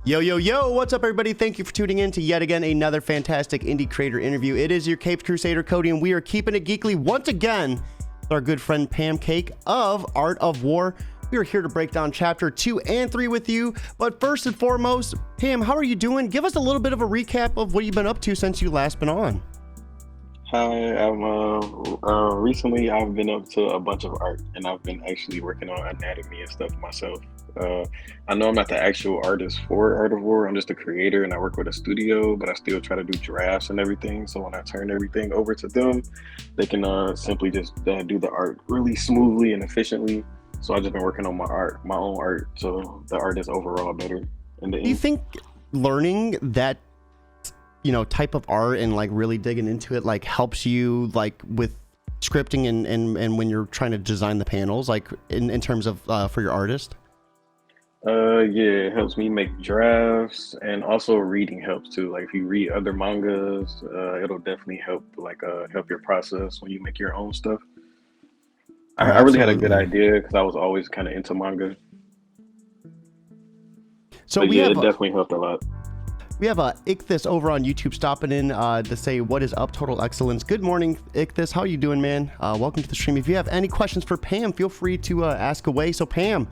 Yo, yo, yo, what's up, everybody? Thank you for tuning in to yet again another fantastic indie creator interview. It is your Capes Crusader, Cody, and we are keeping it geekly once again with our good friend Pam Cake of Art of War. We are here to break down chapter 2 and 3 with you. But first and foremost, Pam, how are you doing? Give us a little bit of a recap of what you've been up to since you last been on. Hi, recently I've been up to a bunch of art and I've been actually working on anatomy and stuff myself. I know I'm not the actual artist for Art of War. I'm just a creator and I work with a studio, but I still try to do drafts and everything. So when I turn everything over to them, they can simply just do the art really smoothly and efficiently. So I've just been working on my own art, so the art is overall better in the end. Do you think learning that type of art and like really digging into it like helps you like with scripting and when you're trying to design the panels, like in terms of for your artist? Yeah, it helps me make drafts, and also reading helps too. Like if you read other mangas, it'll definitely help help your process when you make your own stuff. I really had a good idea because I was always kind of into manga. So but it definitely helped a lot. We have Ichthus over on YouTube stopping in to say, what is up, Total Excellence? Good morning, Ichthus. How are you doing, man? Welcome to the stream. If you have any questions for Pam, feel free to ask away. So Pam,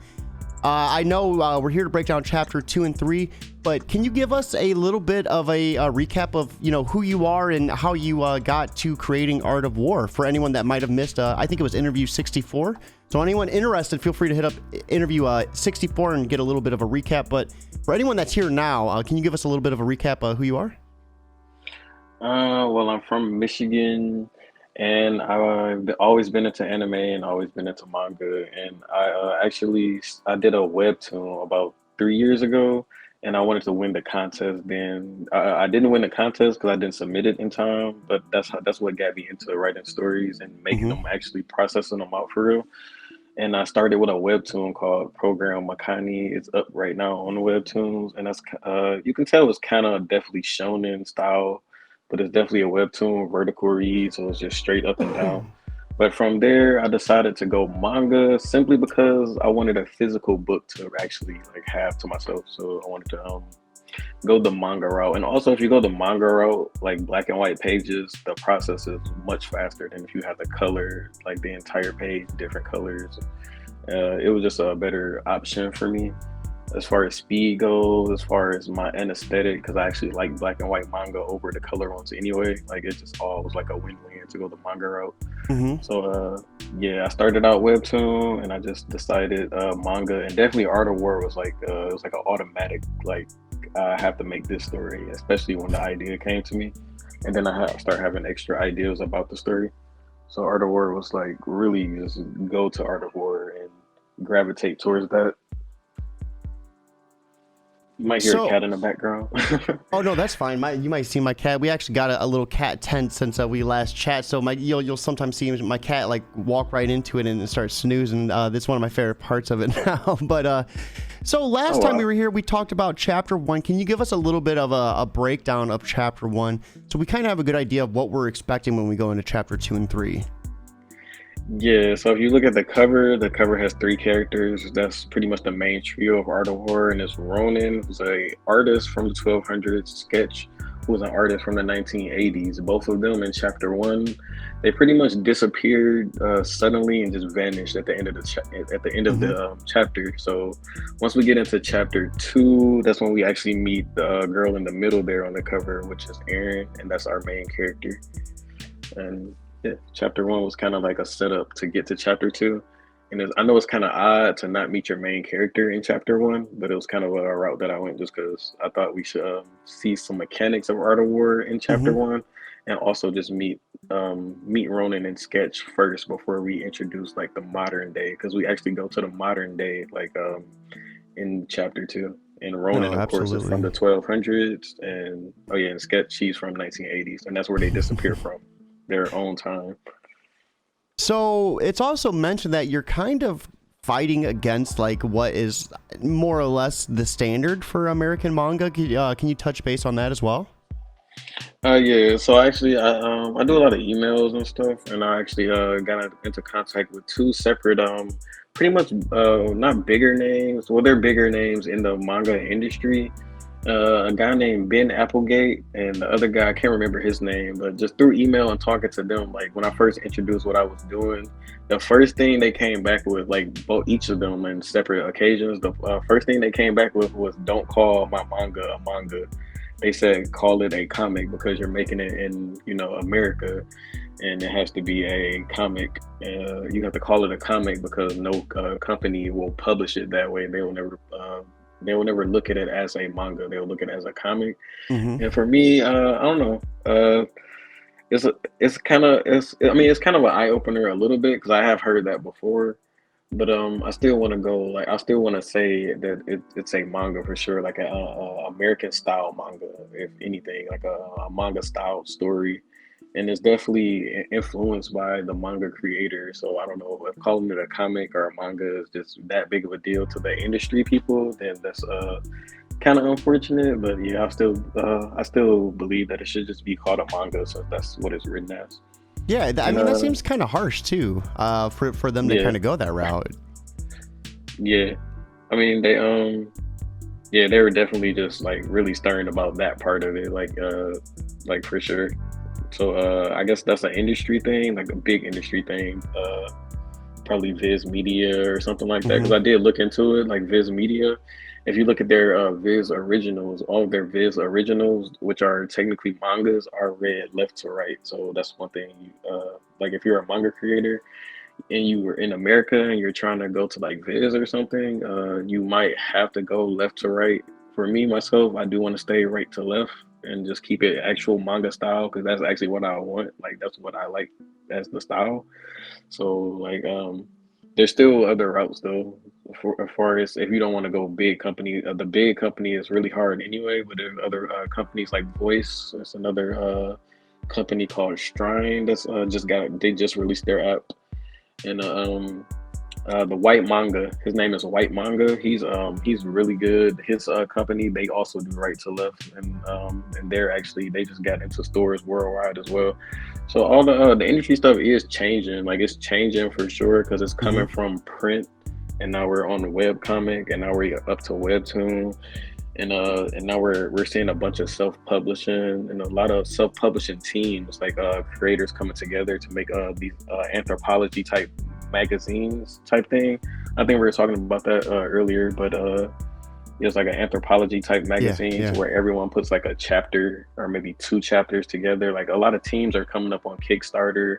I know we're here to break down chapter 2 and 3, but can you give us a little bit of a recap of, who you are and how you got to creating Art of War for anyone that might have missed, I think it was interview 64. So anyone interested, feel free to hit up interview 64 and get a little bit of a recap. But for anyone that's here now, can you give us a little bit of a recap of who you are? Well, I'm from Michigan, and I've always been into anime and always been into manga. And I did a webtoon about 3 years ago, and I wanted to win the contest. Then I didn't win the contest because I didn't submit it in time. But that's what got me into writing stories and making them, actually processing them out for real. And I started with a webtoon called Program Makani. It's up right now on the webtoons, and that's you can tell it's kind of definitely shonen style, but it's definitely a webtoon vertical read, so it's just straight up and down. But from there, I decided to go manga simply because I wanted a physical book to actually have to myself. So I wanted to go the manga route. And also, if you go the manga route, like black and white pages, the process is much faster than if you have the color, like the entire page, different colors. It was just a better option for me as far as speed goes, as far as my aesthetic, because I actually like black and white manga over the color ones anyway. Like it just all was like a win-win to go the manga route. So yeah, I started out webtoon, and I just decided manga, and definitely Art of War was it was like an automatic, I have to make this story, especially when the idea came to me, and then I start having extra ideas about the story. So Art of War was like really just go to Art of War and gravitate towards that. You might hear a cat in the background. Oh no, that's fine. You might see my cat. We actually got a little cat tent since we last chat. So you'll sometimes see my cat like walk right into it and start snoozing. That's one of my favorite parts of it now. But so last time we were here, we talked about chapter 1. Can you give us a little bit of a breakdown of chapter 1, so we kind of have a good idea of what we're expecting when we go into chapter 2 and 3? Yeah, so if you look at the cover has 3 characters. That's pretty much the main trio of Art of War, and it's Ronin, who's an artist from the 1200s, Sketch, who was an artist from the 1980s. Both of them in chapter 1, they pretty much disappeared suddenly and just vanished at the end of the chapter. So once we get into chapter 2, that's when we actually meet the girl in the middle there on the cover, which is Erin, and that's our main character. And yeah, chapter 1 was kind of like a setup to get to chapter 2. And I know it's kind of odd to not meet your main character in chapter 1, but it was kind of a route that I went just because I thought we should see some mechanics of Art of War in chapter 1, and also just meet Ronin and Sketch first before we introduce like the modern day, because we actually go to the modern day in chapter 2. And Ronin, of course, is from the 1200s, and and Sketch, she's from 1980s, and that's where they disappear from, their own time. So it's also mentioned that you're kind of fighting against like what is more or less the standard for American manga. Can you touch base on that as well? Yeah, so actually I do a lot of emails and stuff, and I actually got into contact with 2 separate pretty much not bigger names, well, they're bigger names in the manga industry, A guy named Ben Applegate and the other guy, I can't remember his name, but just through email and talking to them, like when I first introduced what I was doing, the first thing they came back with, like both each of them in separate occasions, the first thing they came back with was, "Don't call my manga a manga." They said, "Call it a comic because you're making it in, America, and it has to be a comic. You have to call it a comic because no company will publish it that way. They will never look at it as a manga. They'll look at it as a comic." Hmm. And for me, I don't know. It's kind of I mean, it's kind of an eye opener a little bit because I have heard that before. But I still want to go, like, I still want to say that it's a manga for sure, like a American style manga, if anything, like a manga style story, and it's definitely influenced by the manga creator. So I don't know if calling it a comic or a manga is just that big of a deal to the industry people. Then that's kind of unfortunate. But yeah, I still believe that it should just be called a manga, so that's what it's written as. Yeah, I And mean that seems kind of harsh too, for them to yeah, kind of go that route. yeah. I mean, yeah, they were definitely just like really stern about that part of it, like for sure. So I guess that's an industry thing, like a big industry thing. Probably Viz Media or something like that. Hmm. Because I did look into it, like Viz Media. If you look at their Viz originals, all of their Viz originals, which are technically mangas, are read left to right. So that's one thing. Like if you're a manga creator and you were in America and you're trying to go to like Viz or something, you might have to go left to right. For me myself, I do want to stay right to left and just keep it actual manga style because that's actually what I want. Like that's what I like as the style. So like there's still other routes though. For as far as if you don't want to go big company, the big company is really hard anyway. But there's other companies like Voice. There's another company called Strine that's they just released their app, and the White Manga. His name is White Manga. He's really good. His company, they also do right to left, and they just got into stores worldwide as well. So all the industry stuff is changing. Like it's changing for sure because it's Hmm. coming from print, and now we're on the web comic, and now we're up to webtoon, and now we're seeing a bunch of self-publishing and a lot of self-publishing teams, like creators coming together to make these anthropology type magazines type thing. I think we were talking about that earlier, but it's like an anthropology type Yeah, magazines yeah. where everyone puts like a chapter or maybe two chapters together. Like a lot of teams are coming up on Kickstarter,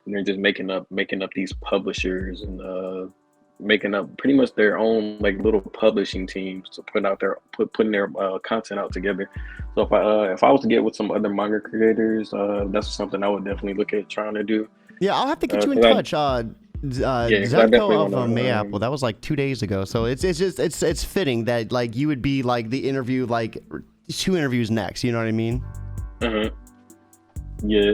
and they're just making up these publishers and making up pretty much their own like little publishing teams to putting their content out together. So if I was to get with some other manga creators, that's something I would definitely look at trying to do. Yeah, I'll have to get you in 'Cause I touch. Yeah, because I Zetko definitely of want to. Mayapple. That was like 2 days ago. So it's just it's fitting that like you would be like the interview, like two interviews next. You know what I mean? Uh-huh. Yeah.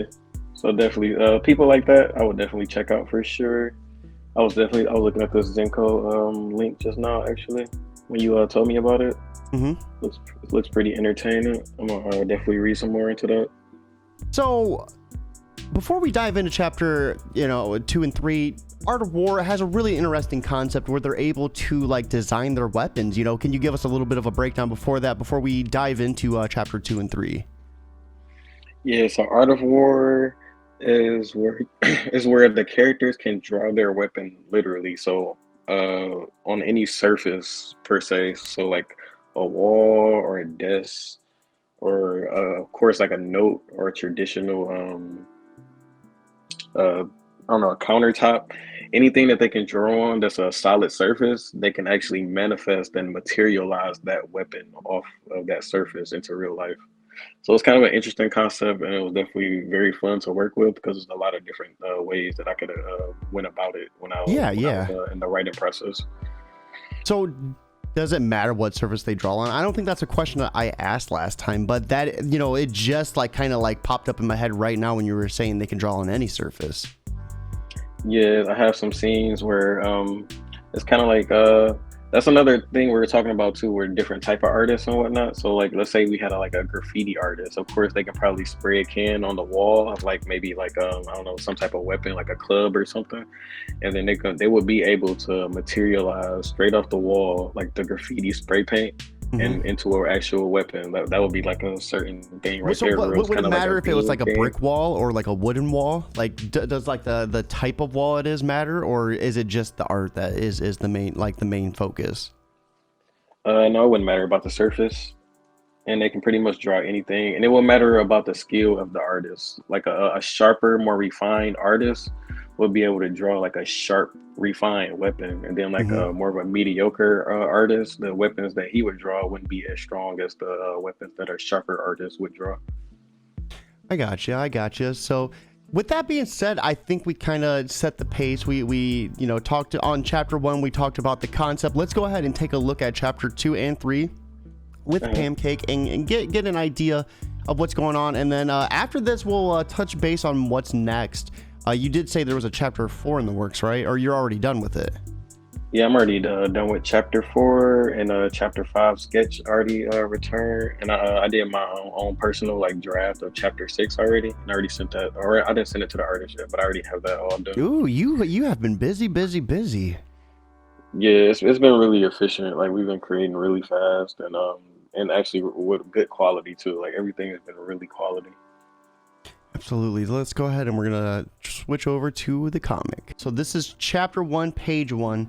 So definitely, people like that, I would definitely check out for sure. I was looking at this Zenko link just now actually when you told me about it. Hmm. Looks pretty entertaining. I'm gonna definitely read some more into that. So before we dive into chapter 2 and 3, Art of War has a really interesting concept where they're able to like design their weapons. Can you give us a little bit of a breakdown before we dive into chapter 2 and 3? Yeah, so Art of War is where is where the characters can draw their weapon literally. So on any surface per se. So like a wall or a desk or of course like a note or a traditional I don't know, a countertop, anything that they can draw on that's a solid surface, they can actually manifest and materialize that weapon off of that surface into real life. So it's kind of an interesting concept, and it was definitely very fun to work with because there's a lot of different ways that I could went about it Yeah, when I was yeah. in the writing process. So does it matter what surface they draw on? I don't think that's a question that I asked last time, but that it just like kind of like popped up in my head right now when you were saying they can draw on any surface. Yeah, I have some scenes where it's kind of like that's another thing we were talking about too, where different type of artists and whatnot. So like let's say we had like a graffiti artist. Of course they can probably spray a can on the wall of like maybe like I don't know, some type of weapon like a club or something. And then they would be able to materialize straight off the wall like the graffiti spray paint Hmm. and into an actual weapon. That would be like a certain thing right So there, where it was would it kind of like a matter if it was beam like a thing. brick wall or like a wooden wall? Like does like the type of wall it is matter, or is it just the art that is the main, like the main focus? No, it wouldn't matter about the surface, and they can pretty much draw anything, and it will matter about the skill of the artist. Like a sharper, more refined artist will be able to draw like a sharp, refined weapon, and then like Hmm. a more of a mediocre artist, the weapons that he would draw wouldn't be as strong as the weapons that a sharper artist would draw. I got you. I got you. So, with that being said, I think we kind of set the pace. We talked on chapter 1. We talked about the concept. Let's go ahead and take a look at chapter 2 and 3 with Uh-huh. Pancake and get an idea of what's going on. And then after this, we'll touch base on what's next. You did say there was a chapter 4 in the works, right? Or you're already done with it? Yeah, I'm already done with chapter 4, and chapter 5 sketch already returned, and I did my own personal like draft of chapter 6 already, and I already sent that. Or I didn't send it to the artist yet, but I already have that all done. Ooh, you have been busy, busy, busy. Yeah, it's been really efficient. Like we've been creating really fast, and actually with good quality too. Like everything has been really quality. Absolutely. Let's go ahead and we're gonna switch over to the comic. So this is chapter 1, page 1.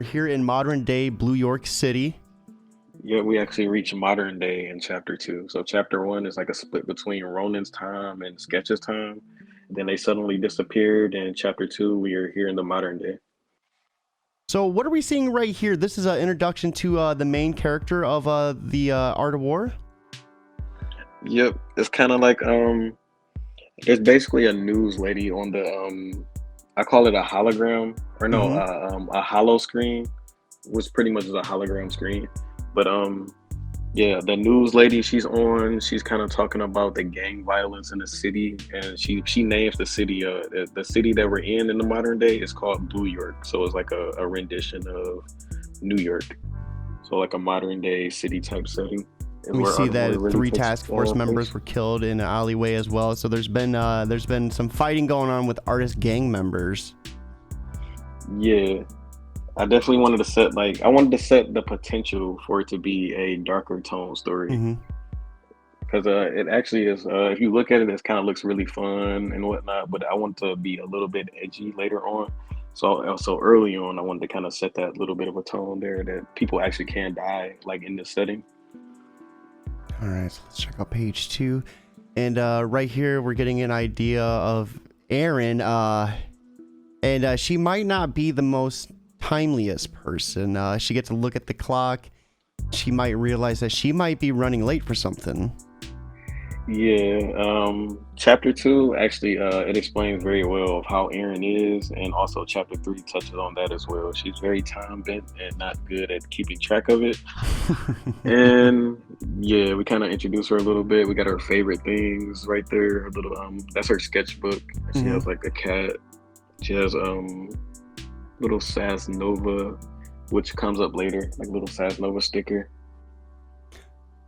We're here in modern day Blue York City. Yeah, we actually reach modern day in chapter 2. So chapter 1 is like a split between Ronan's time and Sketch's time. Then they suddenly disappeared. And chapter 2, we are here in the modern day. So what are we seeing right here? This is an introduction to the main character of the Art of War. Yep, it's kind of like there's basically a news lady on the I call it a hologram, or no, Mm-hmm. a hollow screen, which pretty much is a hologram screen. But yeah, the news lady, she's kind of talking about the gang violence in the city, and she names the city the city that we're in the modern day is called Blue York. So it's like a rendition of New York. So like a modern day city type setting is We where see Art of War that really 3 takes task force members place. were killed in an alleyway as well. So there's been some fighting going on with artist gang members. Yeah, I definitely wanted to set like I wanted to set the potential for it to be a darker tone story, Mm-hmm. because it actually is. If you look at it, it kind of looks really fun and whatnot. But I want to be a little bit edgy later on. So early on, I wanted to kind of set that little bit of a tone there that people actually can die like in this setting. All right, so let's check out page 2. And right here, we're getting an idea of Erin. And she might not be the most timeliest person. She gets to look at the clock. She might realize that she might be running late for something. Yeah, chapter 2 actually it explains very well of how Erin is, and also chapter 3 touches on that as well. She's very time bent and not good at keeping track of it. And yeah, we kind of introduce her a little bit. We got her favorite things right there. Her little that's her sketchbook. She Mhm. has like a cat. She has little Sas Nova, which comes up later, like little Sas Nova sticker.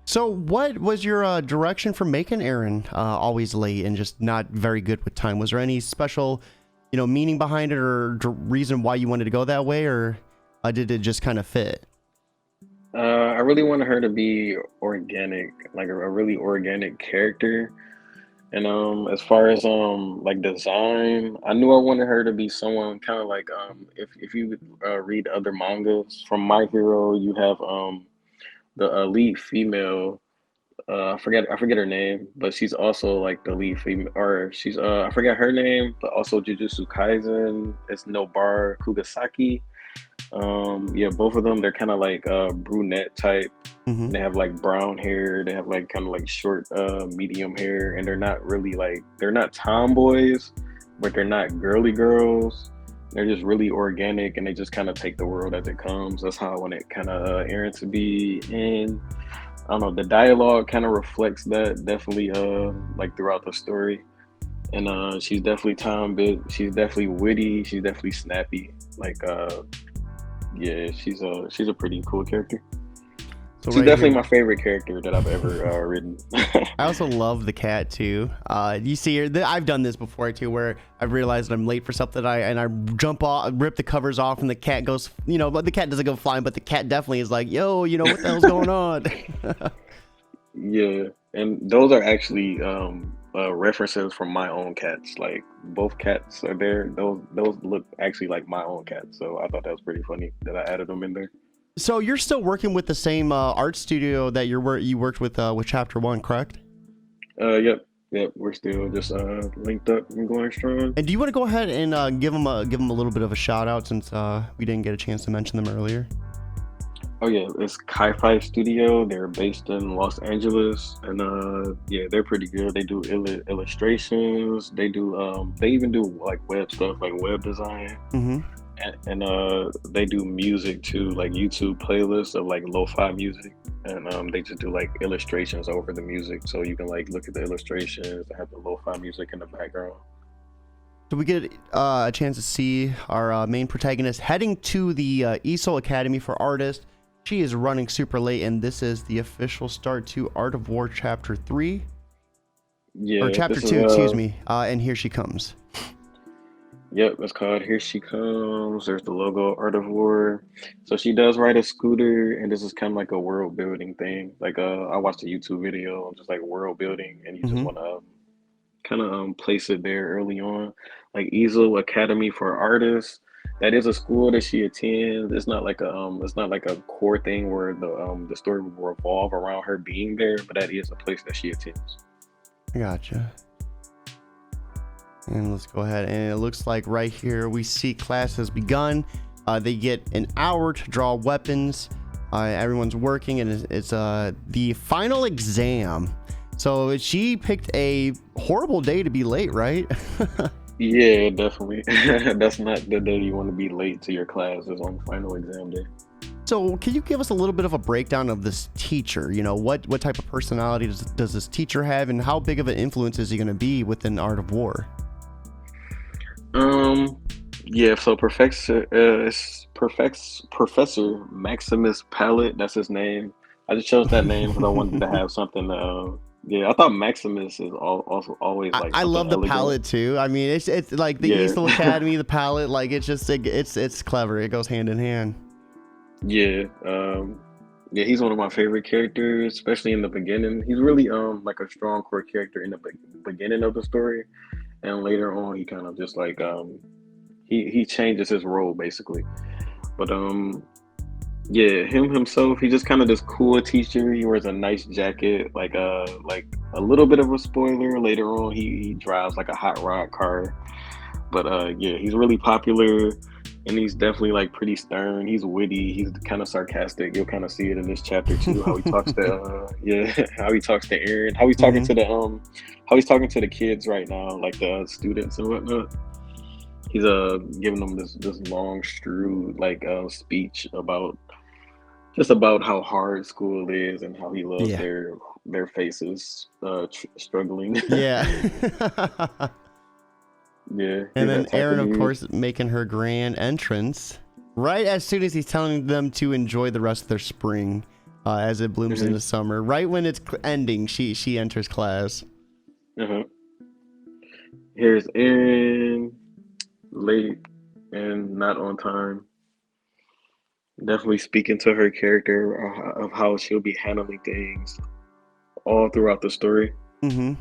So, what was your direction for making Erin always late and just not very good with time? Was there any special, meaning behind it, or reason why you wanted to go that way, or did it just kind of fit? I really wanted her to be organic, like a really organic character. And as far as like design, I knew I wanted her to be someone kind of like if you read other mangas from My Hero, you have the lead female. I forget her name, but she's also like the lead female, or she's I forget her name, but also Jujutsu Kaisen. It's Nobar Kugasaki. Yeah, both of them, they're kind of like brunette type. Hmm. They have like brown hair. They have like kind of like short, medium hair, and they're not really like they're not tomboys, but they're not girly girls. They're just really organic, and they just kind of take the world as it comes. That's how I want it kind of Aaron to be. And I don't know, the dialogue kind of reflects that definitely, like throughout the story. And she's definitely time bit. She's definitely witty. She's definitely snappy. Like, yeah, she's a pretty cool character. So She's right definitely here. my favorite character that I've ever written. I also love the cat too. You see here, I've done this before too, where I've realized I'm late for something. I jump off, rip the covers off, and the cat goes. But the cat doesn't go flying, but the cat definitely is like, "Yo, what the hell's going on?" Yeah, and those are actually references from my own cats. Like both cats are there. Those look actually like my own cats. So I thought that was pretty funny that I added them in there. So you're still working with the same art studio that you worked with Chapter One, correct? Yep. We're still just linked up and going strong. And do you want to go ahead and give them a little bit of a shout out since we didn't get a chance to mention them earlier? Oh yeah, it's Kai-Fi Studio. They're based in Los Angeles, and yeah, they're pretty good. They do illustrations. They do they even do like web stuff, like web design, Mm-hmm. and they do music too, like YouTube playlists of like lo-fi music, and they just do like illustrations over the music, so you can like look at the illustrations and have the lo-fi music in the background. So we get a chance to see our main protagonist heading to the ESOL Academy for Artists. She is running super late, and this is the official start to Art of War Chapter 3. Yeah, Or Chapter this 2, is excuse me. And here she comes. Yep, it's called Here She Comes. There's the logo, Art of War. So she does ride a scooter, and this is kind of like a world building thing. Like I watched a YouTube video of just like world building, and you just Mm-hmm. want to kind of place it there early on. Like Easel Academy for Artists. That is a school that she attends. It's not like a core thing where the story will revolve around her being there, but that is a place that she attends. I gotcha. And let's go ahead, and it looks like right here we see class has begun. They get an hour to draw weapons. Everyone's working, and it's the final exam. So she picked a horrible day to be late, right? Yeah, definitely. That's not the day you want to be late to your class is on final exam day. So can you give us a little bit of a breakdown of this teacher? What type of personality does this teacher have, and how big of an influence is he going to be within Art of War? Yeah, so Professor Maximus Pallet, that's his name. I just chose that name because I wanted to have something yeah, I thought Maximus is also always like I something love the elegant. palette too. I mean, it's like the Yeah. Easel Academy, the palette, like it's clever. It goes hand in hand. Yeah, yeah, he's one of my favorite characters, especially in the beginning. He's really like a strong core character in the beginning of the story, and later on he kind of just like he changes his role basically. But yeah, him himself, he's just kind of this cool teacher. He wears a nice jacket, like a little bit of a spoiler. Later on, he drives like a hot rod car. But yeah, he's really popular, and he's definitely like pretty stern. He's witty. He's kind of sarcastic. You'll kind of see it in this chapter too. How he talks to yeah, how he talks to Aaron. How he's talking to how he's talking to the kids right now, like the students and whatnot. He's giving them this long strewed like speech about how hard school is and how he loves Yeah. their faces struggling. Yeah. Yeah. And then that type Aaron, of dude. course, making her grand entrance right as soon as he's telling them to enjoy the rest of their spring as it blooms into summer. Right when it's ending, she enters class. Uh-huh. Here's Aaron, late and not on time. Definitely speaking to her character of how she'll be handling things all throughout the story. Mm-hmm.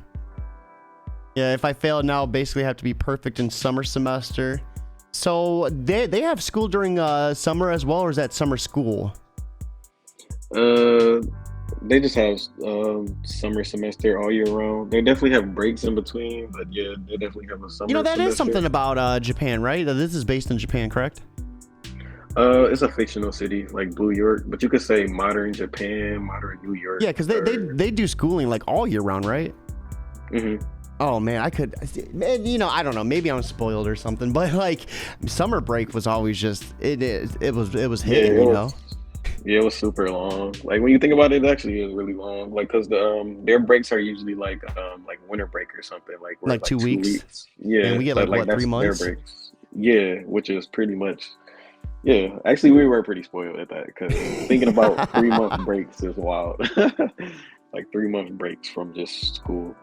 Yeah, if I fail now, I'll basically have to be perfect in summer semester. So they have school during summer as well, or is that summer school? They just have summer semester all year round. They definitely have breaks in between, but yeah, they definitely have a summer That semester. is something about Japan, right? This is based in Japan, correct? It's a fictional city like Blue York, but you could say modern Japan, modern New York. Yeah, because they do schooling like all year round, right? Mm-hmm. Oh man, I don't know, maybe I'm spoiled or something, but like summer break was always just it was hitting, Yeah, it was super long. Like when you think about it, it actually is really long. Like because their breaks are usually like winter break or something like 2 weeks. Yeah, and we get so, like what, that's 3 months? their breaks. Yeah, which is pretty much Yeah, actually, we were pretty spoiled at that because thinking about 3 month breaks is wild. Like 3 month breaks from just school.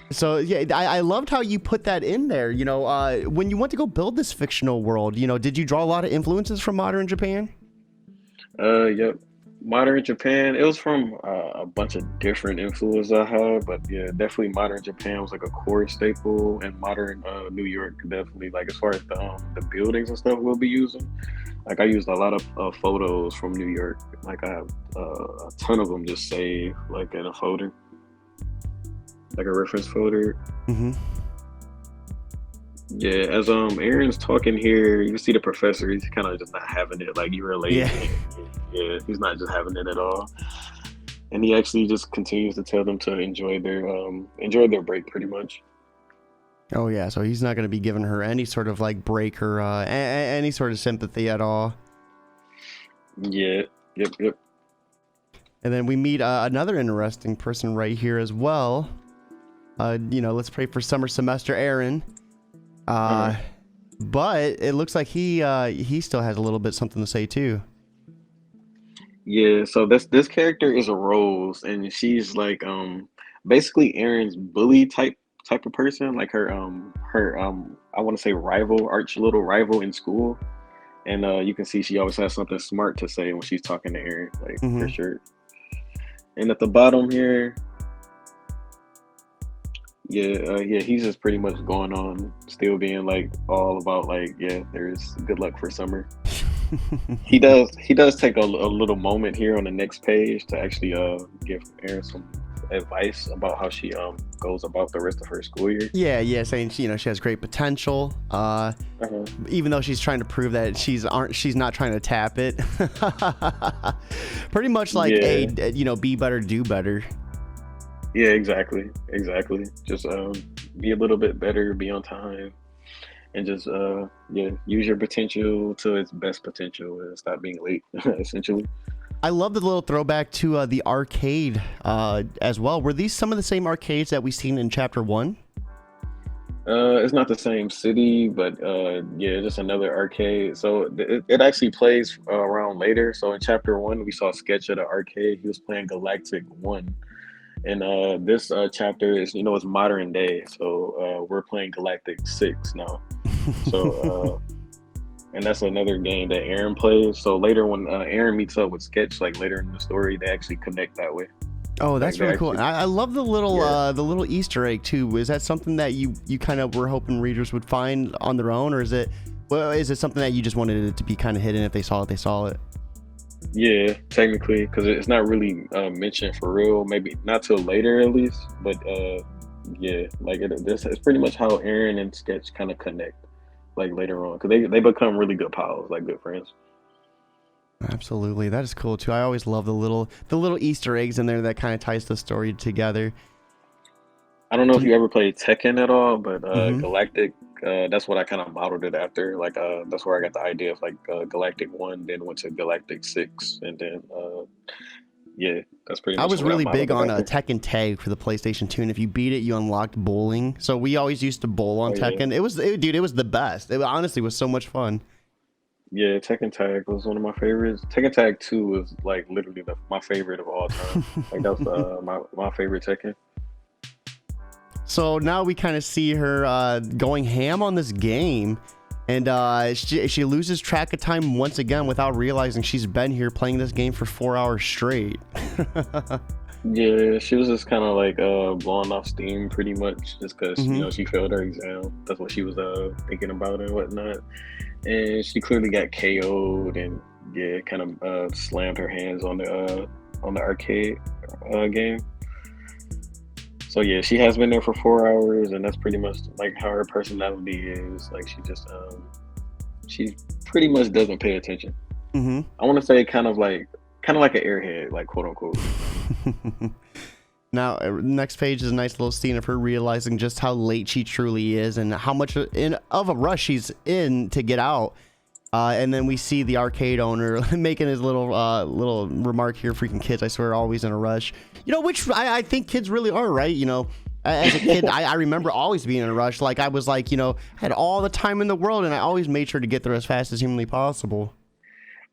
So yeah, I loved how you put that in there. When you went to go build this fictional world, did you draw a lot of influences from modern Japan? Yep. Modern Japan. It was from a bunch of different influences I had, but yeah, definitely modern Japan was like a core staple, and modern New York definitely like as far as the buildings and stuff we'll be using. Like I used a lot of photos from New York. Like I have a ton of them just saved like in a folder, like a reference folder. Mm-hmm. Yeah, as Aaron's talking here, you can see the professor. He's kind of just not having it. Like you relate. Yeah. Yeah, he's not just having it at all. And he actually just continues to tell them to enjoy their break, pretty much. Oh yeah, so he's not going to be giving her any sort of like break or any sort of sympathy at all. Yeah. Yep. And then we meet another interesting person right here as well. Let's pray for summer semester Aaron. But it looks like he still has a little bit something to say too. Yeah. So this character is a Rose, and she's like basically Aaron's bully type of person, like her I want to say rival, arch little rival in school. And you can see she always has something smart to say when she's talking to Aaron, like for sure. And at the bottom here, yeah, he's just pretty much going on, still being like all about like, yeah, there's good luck for summer. He does take a little moment here on the next page to actually give Erin some advice about how she goes about the rest of her school year. Yeah, saying she has great potential. Even though she's trying to prove that she's not trying to tap it. Pretty much like be better, do better. Yeah, exactly. Just be a little bit better, be on time, and just use your potential to its best potential and stop being late. Essentially. I love the little throwback to the arcade as well. Were these some of the same arcades that we seen in chapter 1? It's not the same city, but just another arcade. So it actually plays around later. So in chapter 1, we saw a sketch of the arcade. He was playing Galactic 1. And this chapter is, it's modern day. So we're playing Galactic 6 now. So, and that's another game that Aaron plays. So later when Aaron meets up with Sketch, like later in the story, they actually connect that way. Oh, that's really cool. I love the little Easter egg too. Is that something that you kind of were hoping readers would find on their own, or is it something that you just wanted it to be kind of hidden? If they saw it, they saw it. Yeah, technically, because it's not really mentioned for real. Maybe not till later, at least. But like it's pretty much how Aaron and Sketch kind of connect, like later on, because they become really good pals, like good friends. Absolutely, that is cool too. I always love the little Easter eggs in there that kind of ties the story together. I don't know if you ever played Tekken at all, but Galactic, that's what I kind of modeled it after. Like that's where I got the idea of like Galactic 1, then went to Galactic 6, and then that's pretty much. I was really big on Tekken Tag for the PlayStation 2, and if you beat it, you unlocked bowling. So we always used to bowl on Tekken. Yeah. It was the best. It honestly was so much fun. Yeah, Tekken Tag was one of my favorites. Tekken Tag 2 was like literally my favorite of all time. Like that was my favorite Tekken. So now we kind of see her going ham on this game, and she loses track of time once again without realizing she's been here playing this game for 4 hours straight. Yeah, she was just kind of like blowing off steam pretty much just because she failed her exam. That's what she was thinking about and whatnot. And she clearly got KO'd and kind of slammed her hands on the arcade game. So yeah, she has been there for 4 hours, and that's pretty much like how her personality is. Like she pretty much doesn't pay attention. I want to say kind of like an airhead, like quote unquote. Now, next page is a nice little scene of her realizing just how late she truly is and how much of a rush she's in to get out. And then we see the arcade owner making his little remark here. Freaking kids, I swear, always in a rush. Which I think kids really are, right? As a kid, I remember always being in a rush. Like I was like, had all the time in the world, and I always made sure to get there as fast as humanly possible.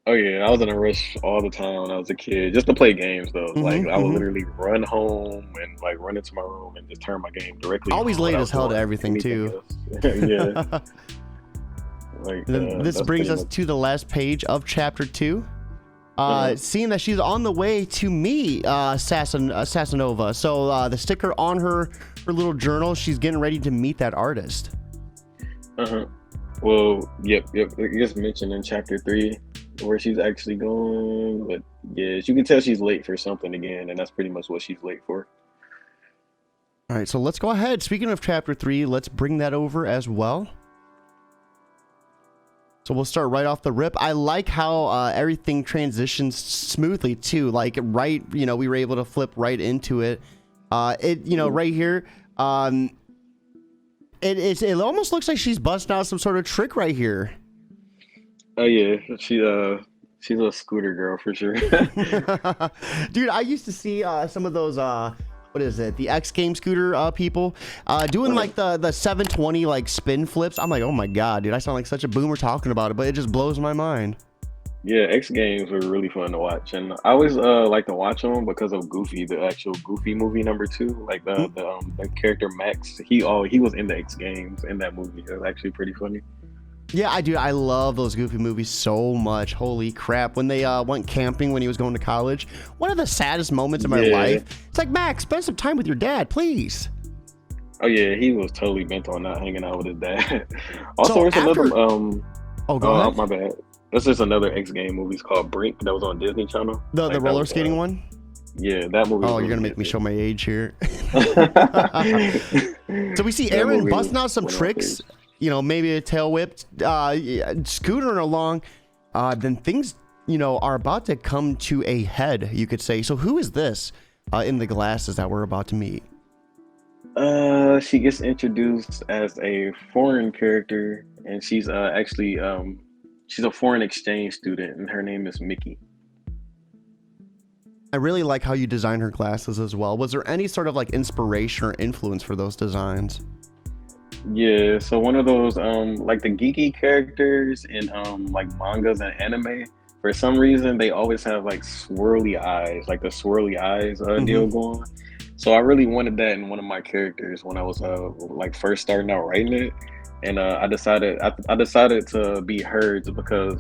Oh yeah, I was in a rush all the time when I was a kid, just to play games though. Like I would Mm-hmm. literally run home and like run into my room and just turn my game directly Always on late as without hell to doing everything anything too. else. Yeah, like Then this that's brings pretty us much. to the last page of chapter 2. Uh, Seeing that she's on the way to meet Sassanova. So the sticker on her little journal, she's getting ready to meet that artist. uh-huh. Well, yep. It gets mentioned in chapter 3 where she's actually going, but yeah, you can tell she's late for something again, and that's pretty much what she's late for. All right, so let's go ahead. Speaking of chapter 3, let's bring that over as well. So we'll start right off the rip. I like how everything transitions smoothly too. Like right, we were able to flip right into it. Right here, it almost looks like she's busting out some sort of trick right here. Oh yeah, she's a scooter girl for sure. Dude, I used to see some of those what is it, the X Game scooter people doing like the 720 like spin flips. I'm like, oh my god, dude, I sound like such a boomer talking about it, but it just blows my mind. Yeah, X Games were really fun to watch, and I always like to watch them because of Goofy, the actual Goofy movie #2. Like the character Max, he was in the X Games in that movie. It was actually pretty funny. Yeah, I do. I love those Goofy movies so much. Holy crap. When they went camping when he was going to college, one of the saddest moments of my Yeah. life. It's like, Max, spend some time with your dad, please. Oh yeah, he was totally bent on not hanging out with his dad. Also, So there's after... another Oh, go ahead. my bad. This is another X Game movie. It's called Brink that was on Disney Channel. The Like, that roller was, skating one? Yeah, that movie. Oh, was you're going to really make me good. show my age here. So we see That Aaron movie busting was out some one of my tricks, favorites. maybe a tail whip, scootering along. Then things, are about to come to a head, you could say. So who is this in the glasses that we're about to meet? She gets introduced as a foreign character, and she's actually she's a foreign exchange student, and her name is Mickey. I really like how you design her glasses as well. Was there any sort of like inspiration or influence for those designs? Yeah, so one of those like the geeky characters in like mangas and anime, for some reason they always have like swirly eyes, like the swirly eyes deal going. So I really wanted that in one of my characters when I was like first starting out writing it. And I decided to be her just because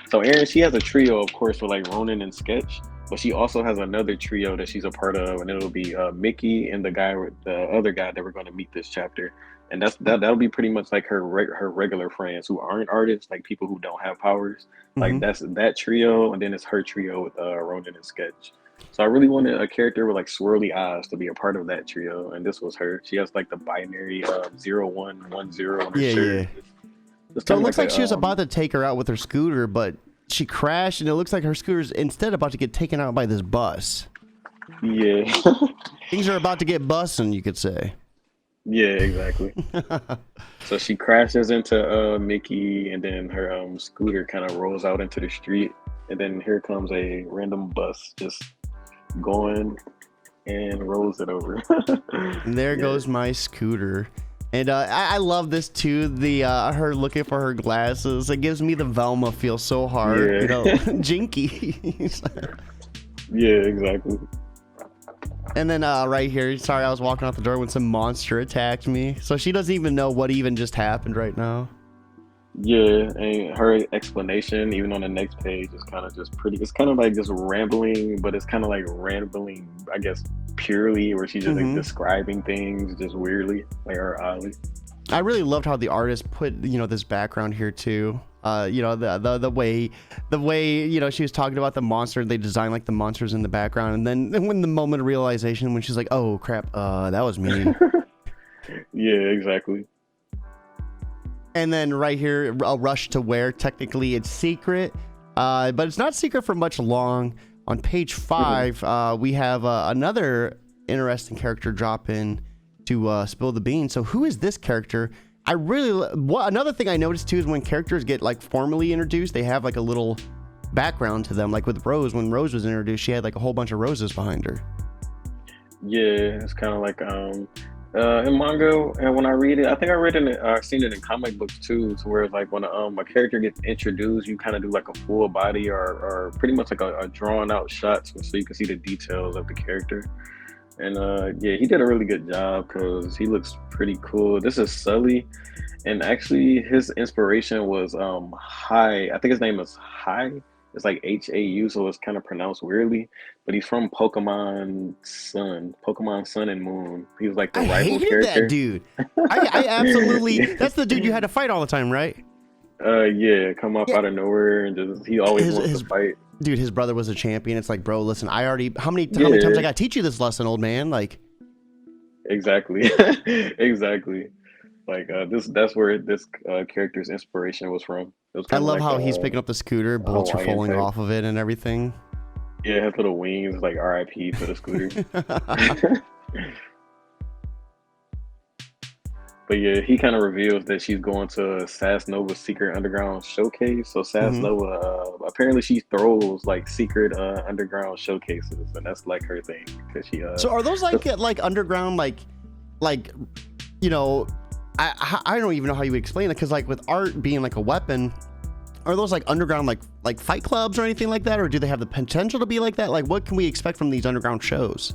so Erin, she has a trio of course with like Ronan and Sketch, but she also has another trio that she's a part of, and it'll be Mickey and the other guy that we're going to meet this chapter. And that'll be pretty much like her regular friends who aren't artists, like people who don't have powers. Like that's that trio, and then it's her trio with Ronan and Sketch. So I really wanted a character with like swirly eyes to be a part of that trio, and this was her. She has like the binary 0110 on her Yeah, shirt. yeah. It's So it kinda looks like a, she was about to take her out with her scooter, but she crashed, and it looks like her scooter's instead about to get taken out by this bus. yeah, Things are about to get bussin', you could say. yeah, exactly. So she crashes into Mickey, and then her scooter kind of rolls out into the street, and then here comes a random bus just going and rolls it over. And there goes my scooter. And I love this too. The her looking for her glasses. It gives me the Velma feel so hard. Yeah. Jinky. Yeah, exactly. And then right here, sorry, I was walking out the door when some monster attacked me. So she doesn't even know what even just happened right now. Yeah, and her explanation, even on the next page, is kind of just pretty. It's kind of like just rambling, but it's kind of like rambling, I guess, purely, where she's just like describing things just weirdly, like or oddly. I really loved how the artist put this background here too. The way she was talking about the monster, they designed like the monsters in the background, and then when the moment of realization when she's like, oh crap, that was me. Yeah, exactly. And then right here, a rush to where technically it's secret, but it's not secret for much long. On page 5, we have another interesting character drop in to spill the beans. So who is this character? Another thing I noticed too is when characters get like formally introduced, they have like a little background to them. Like with Rose, when Rose was introduced, she had like a whole bunch of roses behind her. Yeah, it's kind of like In manga, and when I read it, I think I read it. I've seen it in comic books too, to where it's like when a character gets introduced, you kind of do like a full body or pretty much like a drawn out shot, so you can see the details of the character. And yeah, he did a really good job because he looks pretty cool. This is Sully, and actually his inspiration was Hai. I think his name is Hai. It's like Hau, so it's kind of pronounced weirdly. But he's from Pokemon Sun and Moon. He was like the I rival hated that character. dude. I absolutely. Yeah. That's the dude you had to fight all the time, right? Yeah, come up Yeah. out of nowhere and just he always His, wants his to fight. dude, his brother was a champion. It's like, bro, listen, I already. How many times Yeah, I got to teach you this lesson, old man? Like, exactly, exactly. Like that's where this character's inspiration was from. It was I kind of love like how he's picking up the scooter, a bullets are Hawaiian falling type. off of it and everything. Yeah, it has little wings, like RIP to the scooter. But yeah, he kind of reveals that she's going to Sass Nova's secret underground showcase. So Sass hmm Nova, apparently she throws like secret underground showcases, and that's like her thing because she So are those that's, like underground like you know I don't even know how you would explain it because like with art being like a weapon, are those like underground like fight clubs or anything like that, or do they have the potential to be like that? Like what can we expect from these underground shows?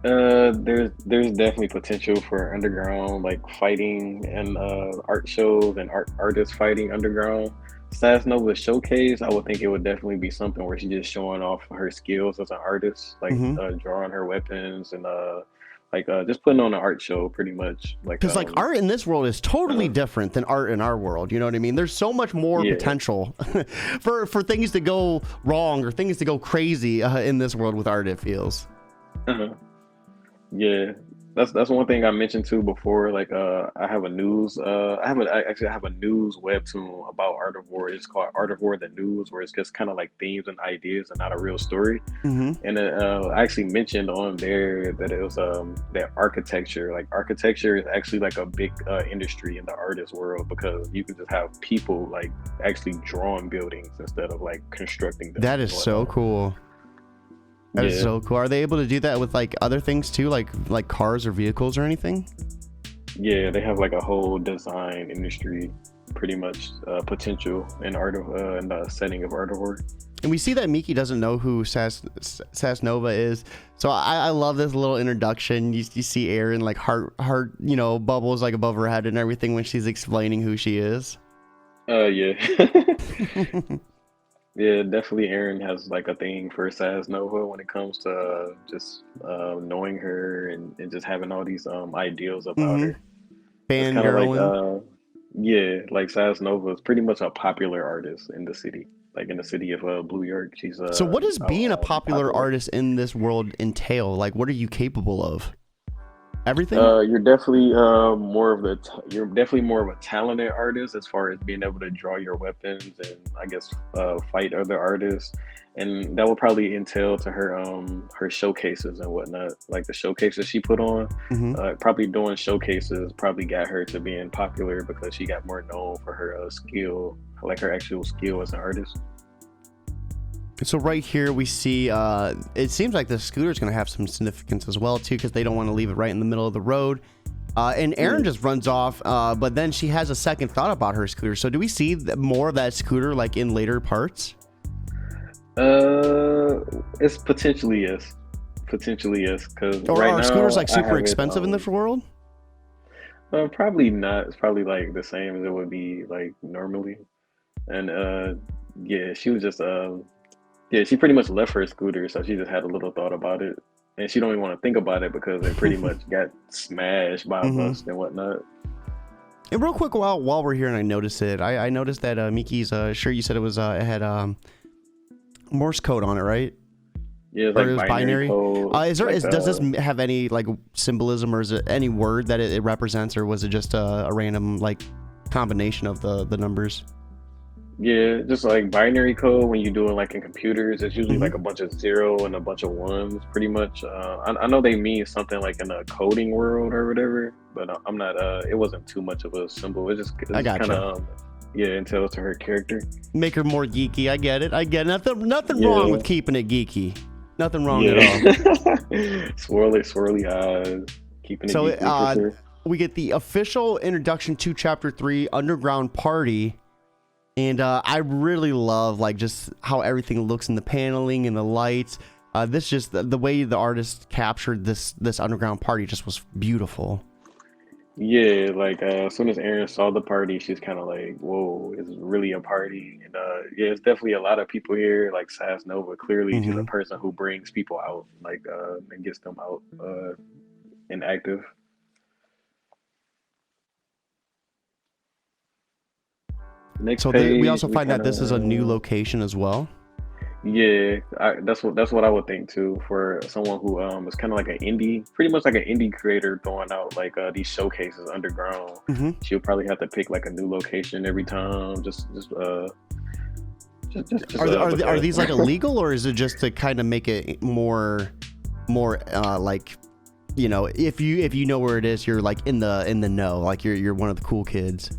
there's definitely potential for underground like fighting and art shows and artists fighting underground. Sass Nova showcase, I would think it would definitely be something where she's just showing off her skills as an artist, like hmm drawing her weapons and like just putting on an art show pretty much. Like Because like art in this world is totally uh, different than art in our world. You know what I mean? There's so much more yeah. potential for things to go wrong or things to go crazy in this world with art. It feels. Uh-huh. Yeah, that's one thing I mentioned too before. Like, I have a news. I have a news webtoon about Art of War. It's called Art of War: The News, where it's just kind of like themes and ideas and not a real story. hmm And I actually mentioned on there that it was that architecture. Like, architecture is actually like a big industry in the artist world because you can just have people like actually drawing buildings instead of like constructing them That is and so whatnot. cool. That is Yeah. so cool. Are they able to do that with like other things too, like cars or vehicles or anything? Yeah, they have like a whole design industry, pretty much potential in art of in the setting of Art of War. And we see that Miki doesn't know who Sass Nova is. So I love this little introduction. You see Aaron like heart bubbles like above her head and everything when she's explaining who she is. Yeah, yeah, definitely. Aaron has like a thing for Saz Nova when it comes to just knowing her and just having all these ideals about hmm her. It's kind of like Fangirling. yeah, like Saz Nova is pretty much a popular artist in the city, like in the city of Blue York. She's So what does being a popular popular. artist in this world entail? Like what are you capable of? Everything? You're definitely you're definitely more of a talented artist as far as being able to draw your weapons and I guess fight other artists, and that will probably entail to her showcases and whatnot. Like the showcases she put on, hmm probably doing showcases probably got her to being popular because she got more known for her skill, like her actual skill as an artist. So right here we see it seems like the scooter's going to have some significance as well too because they don't want to leave it right in the middle of the road. And Aaron Mm. just runs off, but then she has a second thought about her scooter. So do we see more of that scooter like in later parts? It's potentially yes, because Or right are scooters now like I super have it. expensive in this world? Probably not. It's probably like the same as it would be like normally. And yeah, she was just yeah, she pretty much left her scooter, so she just had a little thought about it. And she don't even want to think about it because it pretty much got smashed by a hmm bus and whatnot. And real quick, while we're here, and I noticed it, I noticed that Miki's shirt. You said it had Morse code on it, right? Yeah, it's Or like it was binary binary. code. Like Does this have any like symbolism or is it any word that it represents, or was it just a random like combination of the numbers? yeah, just like binary code when you're doing like in computers, it's usually hmm like a bunch of zero and a bunch of ones, pretty much. I know they mean something like in a coding world or whatever, but I'm not. It wasn't too much of a symbol. It I just kind gotcha. of yeah, entails to her character. Make her more geeky. I get it. I get it. Nothing wrong Yeah, with keeping it geeky. Nothing wrong at yeah. all. Swirly eyes, keeping it So geekly for sure. we get the official introduction to Chapter 3, Underground Party. And I really love like just how everything looks in the paneling and the lights. This just the way the artist captured this underground party just was beautiful. Yeah, like as soon as Erin saw the party, she's kind of like, "Whoa, it's really a party!" And yeah, it's definitely a lot of people here. Like Sass Nova, clearly she's a Hmm. person who brings people out, like and gets them out and active. Next So we page, also we find kind that this is a new of location as well. yeah, that's what I would think too for someone who is kind of like an indie, pretty much like an indie creator throwing out like these showcases underground. Hmm. She'll probably have to pick like a new location every time, Are because these like illegal, or is it just to kind of make it more like, you know, if you know where it is, you're like in the know, like you're one of the cool kids.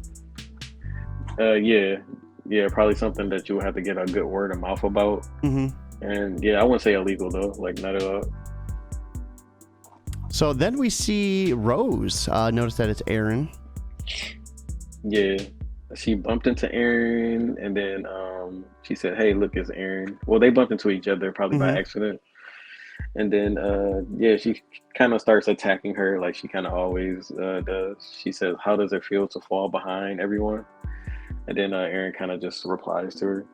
yeah, yeah, probably something that you would have to get a good word of mouth about. Hmm. And yeah, I wouldn't say illegal though, like not at all. So then we see Rose. Notice that it's Erin. Yeah, she bumped into Aaron, and then she said, "Hey, look, it's Aaron." Well, they bumped into each other probably by Hmm. accident, and then yeah, she kind of starts attacking her like she kind of always does. She says, "How does it feel to fall behind everyone?" And then Aaron kind of just replies to her.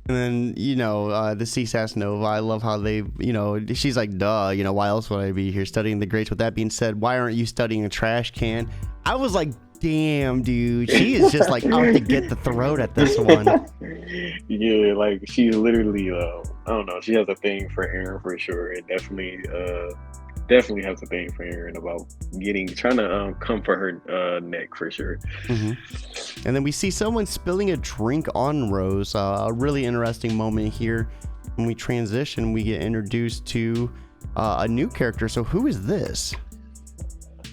And then, you know, the CSAS Nova, I love how they, you know, she's like, duh, you know, why else would I be here studying the greats? With that being said, why aren't you studying a trash can? I was like, damn, dude, she is just like out to get the throat at this one. Yeah, like she literally, I don't know, she has a thing for Aaron for sure, and definitely has a thing for Aaron about trying to come for her neck for sure. Hmm. And then we see someone spilling a drink on Rose. A really interesting moment here. When we transition, we get introduced to a new character. So who is this?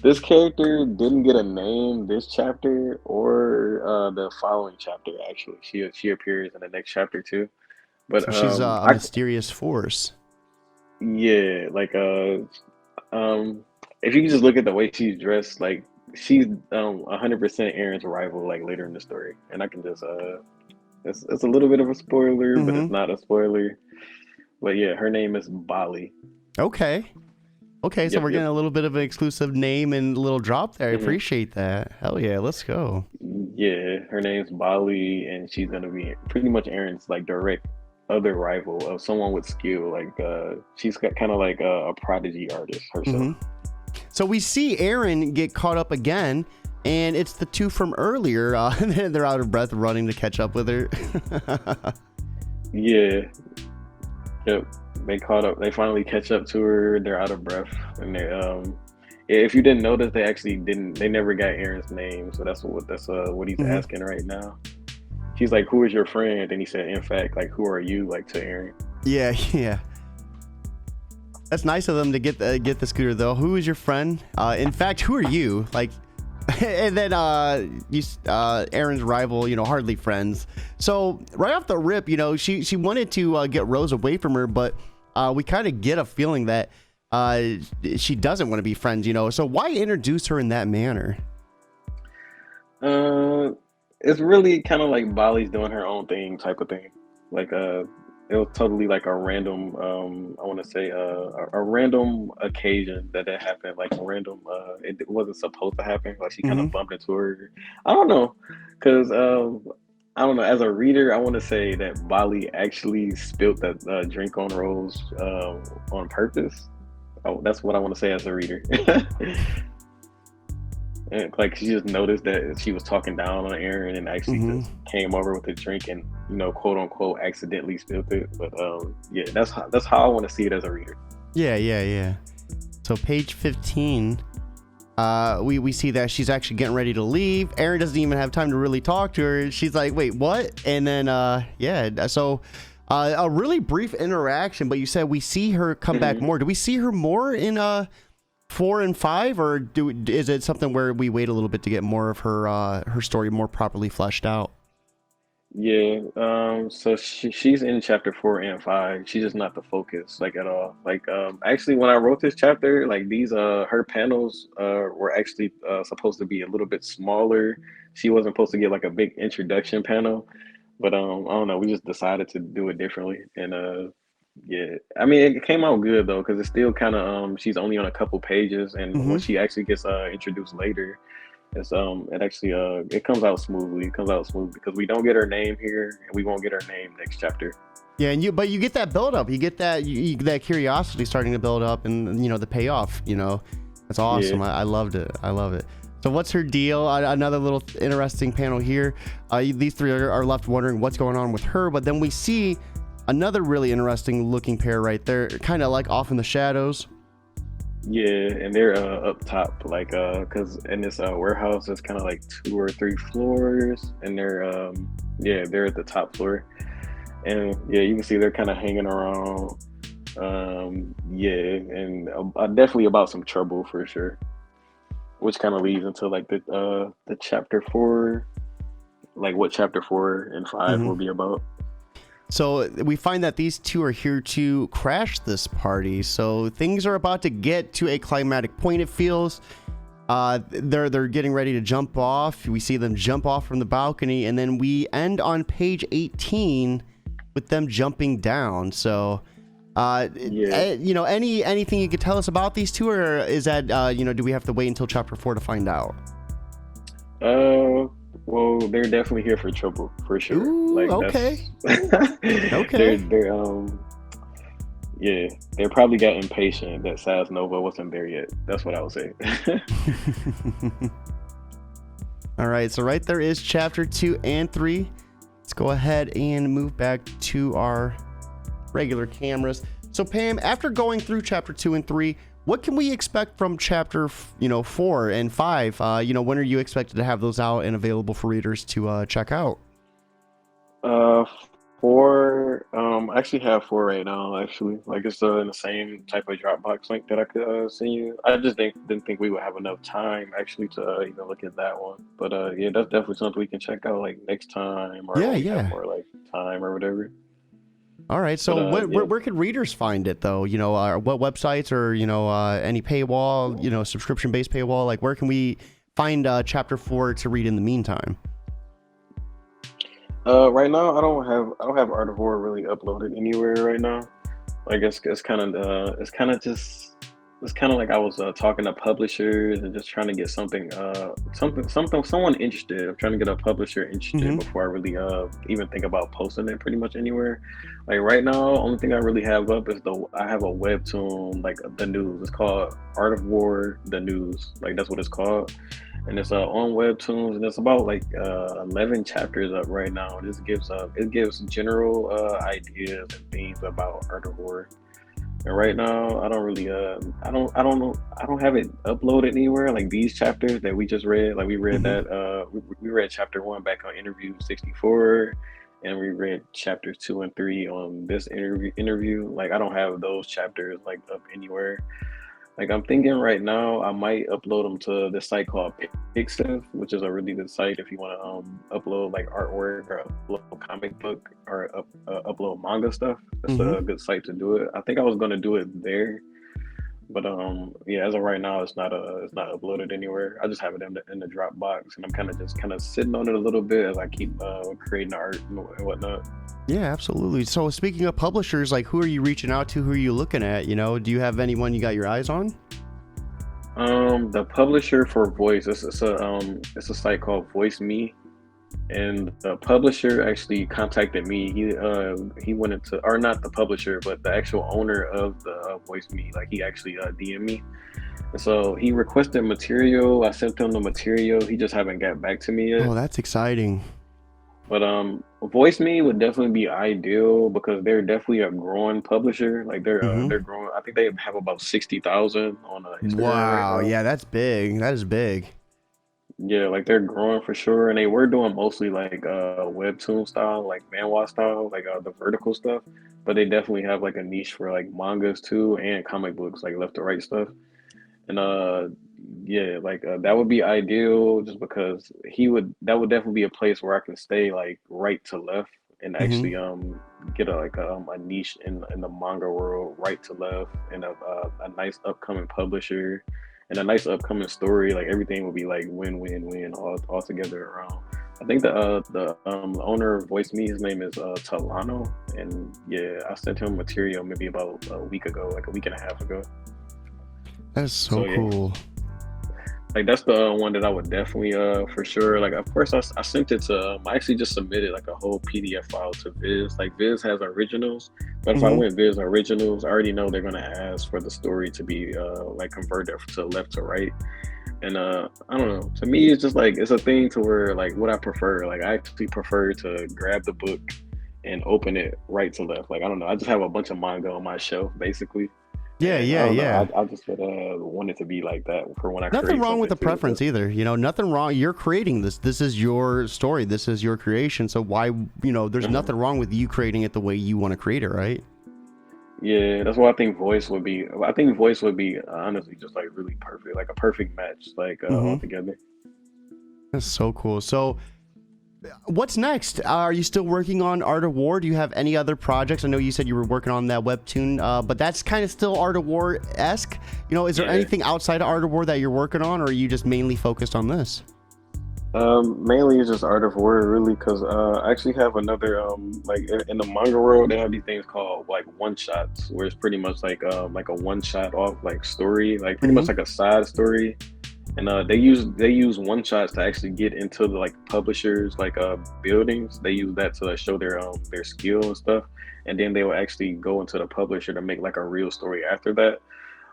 This character didn't get a name this chapter or the following chapter. Actually, she appears in the next chapter too. But So she's a I mysterious force. yeah, like if you can just look at the way she's dressed, like she's 100% Aaron's rival. Like later in the story, and I can just it's a little bit of a spoiler, but Hmm. it's not a spoiler. But yeah, her name is Bali. Okay. Okay, so Yep, we're yep. getting a little bit of an exclusive name and a little drop there. I hmm appreciate that. Hell yeah, let's go. Yeah, her name's Bali, and she's gonna be pretty much Aaron's like direct other rival of someone with skill. Like she's got kind of like a prodigy artist herself. Hmm. So we see Aaron get caught up again, and it's the two from earlier. They're out of breath running to catch up with her. Yeah, yep. They caught up. They finally catch up to her. They're out of breath, and they if you didn't notice, they actually didn't. They never got Aaron's name, so that's what he's Mhm. asking right now. She's like, "Who is your friend?" And he said, "In fact, like, who are you?" Like to Aaron. Yeah, yeah. That's nice of them to get the scooter though. Who is your friend? In fact, who are you? Like, and then Aaron's rival, you know, hardly friends. So right off the rip, you know, she wanted to get Rose away from her, but we kind of get a feeling that she doesn't want to be friends. You know, so why introduce her in that manner? Uh, it's really kind of like Bali's doing her own thing type of thing. Like it was totally like a random I want to say a random occasion that happened. Like a random it wasn't supposed to happen. Like she kind Hmm. of bumped into her. I don't know, cause I don't know. As a reader, I want to say that Bali actually spilt that drink on Rose on purpose. Oh, that's what I want to say as a reader. And like she just noticed that she was talking down on Aaron and actually Hmm. just came over with a drink and quote unquote accidentally spilled it. But yeah, that's how I want to see it as a reader. Yeah, yeah, yeah. So page 15, we see that she's actually getting ready to leave. Aaron doesn't even have time to really talk to her. She's like, wait, what? And then yeah, so a really brief interaction, but you said we see her come back Mhm. more. Do we see her more in 4 and 5, or is it something where we wait a little bit to get more of her her story more properly fleshed out? Yeah, so she's in chapter 4 and 5. She's just not the focus, like at all. Like, actually, when I wrote this chapter, like these, her panels, were actually supposed to be a little bit smaller. She wasn't supposed to get like a big introduction panel, but I don't know. We just decided to do it differently, and yeah, I mean, it came out good though, because it's still kind of she's only on a couple pages, and when Hmm. she actually gets introduced later. It's it actually it comes out smoothly. It comes out smooth because we don't get her name here, and we won't get her name next chapter. Yeah, and but you get that build up. You get that that curiosity starting to build up, and the payoff. That's Yeah. awesome. I loved it. I love it. So what's her deal? Another little interesting panel here. These three are left wondering what's going on with her, but then we see another really interesting looking pair right there, kind of like off in the shadows. Yeah, and they're up top, like cause in this warehouse, it's kind of like 2 or 3 floors, and they're yeah, they're at the top floor, and yeah, you can see they're kind of hanging around. Yeah, and definitely about some trouble for sure, which kind of leads into like the chapter 4, like what chapter 4 and 5 will Hmm. be about. So we find that these two are here to crash this party. So things are about to get to a climatic point. It feels. They're getting ready to jump off. We see them jump off from the balcony, and then we end on page 18 with them jumping down. So, Yeah. anything you could tell us about these two, or is that do we have to wait until chapter 4 to find out? Uh, well, they're definitely here for trouble for sure. Ooh, Like okay, that's okay. they're yeah, they probably got impatient that Sas Nova wasn't there yet. That's what I would say. All right, so right there is chapter 2 and 3. Let's go ahead and move back to our regular cameras. So Pam, after going through chapter 2 and 3, what can we expect from chapter 4 and 5? When are you expected to have those out and available for readers to check out? Uh, four. I actually have four right now. Actually, like it's in the same type of Dropbox link that I could send you. I just didn't think we would have enough time actually to even look at that one. But yeah, that's definitely something we can check out like next time or Yeah, when we have yeah. more like time or whatever. All right. But So where, yeah. where could readers find it though? What websites or any paywall, subscription based paywall? Like where can we find chapter 4 to read in the meantime? Right now I don't have Art of War really uploaded anywhere right now. Like it's kind of like I was talking to publishers and just trying to get someone interested. I'm trying to get a publisher interested Mm-hmm. before I really even think about posting it pretty much anywhere. Like right now, only thing I really have up is I have a webtoon like the news. It's called Art of War the News. Like that's what it's called, and it's on Webtoons, and it's about like 11 chapters up right now. It gives general ideas and themes about Art of War. And right now, I don't really I don't know, I don't have it uploaded anywhere. Like these chapters that we just read, like we read Mm-hmm. that we read chapter 1 back on interview 64, and we read chapters 2 and 3 on this interview. Like I don't have those chapters like up anywhere. Like I'm thinking right now, I might upload them to this site called Pixiv, which is a really good site if you want to upload like artwork or upload comic book or upload manga stuff. That's Mm-hmm. a good site to do it. I think I was gonna do it there, but yeah, as of right now, it's not uploaded anywhere. I just have it in the Dropbox, and I'm kind of sitting on it a little bit as I keep creating art and whatnot. Yeah, absolutely. So speaking of publishers, like who are you reaching out to? Who are you looking at? Do you have anyone you got your eyes on? The publisher for Voice, it's a site called Voice Me, and the publisher actually contacted me. He went into, or not the publisher, but the actual owner of the Voice Me. Like he actually DM'd me, and so he requested material. I sent him the material. He just haven't got back to me yet. Oh, that's exciting. But Voice Me would definitely be ideal because they're definitely a growing publisher. Like Mm-hmm. they're growing. I think they have about 60,000 on Instagram right Wow. now. Yeah, that's big. That is big. Yeah, like they're growing for sure, and they were doing mostly like webtoon style, like manhwa style, like the vertical stuff. But they definitely have like a niche for like mangas too and comic books, like left to right stuff. And yeah, like that would be ideal just because that would definitely be a place where I can stay like right to left and Hmm. actually get a niche in the manga world right to left and a nice upcoming publisher and a nice upcoming story. Like everything would be like win win win all together around. I think the owner of Voice Me, his name is Talano, and yeah, I sent him material maybe about a week ago, like a week and a half ago. That's so So yeah, cool. like that's the one that I would definitely for sure. Like of course I sent it to I actually just submitted like a whole PDF file to Viz. Like Viz has originals, but if I Hmm. went Viz originals, I already know they're gonna ask for the story to be like converted to left to right. And I don't know. To me, it's just like it's a thing to where like what I prefer. Like I actually prefer to grab the book and open it right to left. Like I don't know. I just have a bunch of manga on my shelf basically, Yeah, and I yeah, don't know. yeah. I just would want it to be like that for when I Nothing create wrong with something the too. preference either. Nothing wrong. You're creating this. This is your story. This is your creation. So why, there's Uh-huh. nothing wrong with you creating it the way you want to create it, right? Yeah, that's why I think voice would be. I think voice would be honestly just like really perfect, like a perfect match, like Mm-hmm. altogether. That's so cool. So, what's next? Are you still working on Art of War? Do you have any other projects? I know you said you were working on that webtoon, but that's kind of still Art of War esque. Is there Yeah. anything outside of Art of War that you're working on, or are you just mainly focused on this? Mainly it's just Art of War, really, because I actually have another like in the manga world, they have these things called like one shots, where it's pretty much like a one shot off like story, like pretty Mm-hmm. much like a side story, and they use one shots to actually get into the like publishers like buildings. They use that to show their skill and stuff, and then they will actually go into the publisher to make like a real story after that.